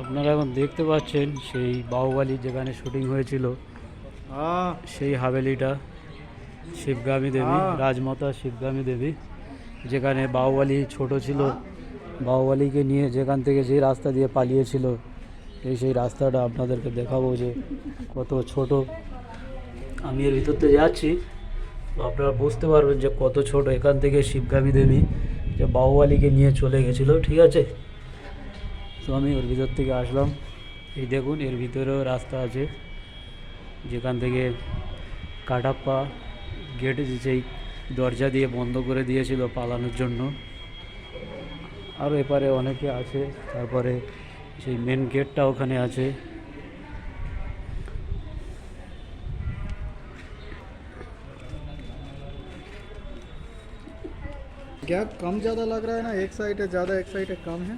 আপনারা এখন দেখতে পাচ্ছেন সেই বাহুবলী যেখানে শুটিং হয়েছিল, সেই হাভেলিটা, শিবগামী দেবী, রাজমাতা শিবগামী দেবী, যেখানে বাহুবলী ছোট ছিল, বাহুবলীকে নিয়ে যেখান থেকে যে রাস্তা দিয়ে পালিয়েছিল, সেই রাস্তাটা আপনাদেরকে দেখাবো যে কত ছোট। আমি এর ভিতর দিয়ে যাচ্ছি, তো আপনারা বুঝতে পারবেন যে কত ছোট। এখান থেকে শিবগামী দেবী যে বাহুবলীকে নিয়ে চলে গেছিলো, ঠিক আছে। তো আমি ওর ভিতর থেকে আসলাম, এই দেখুন এর ভিতরেও রাস্তা আছে, যেখান থেকে কাটাপ্পা গেট যেই দরজা দিয়ে বন্ধ করে দিয়েছিল পালানোর জন্য। আরও এপারে অনেকে আছে, তারপরে সেই মেন গেটটা ওখানে আছে। क्या कम ज़्यादा लग रहा है ना, एक साइड है ज़्यादा एक साइड है कम है।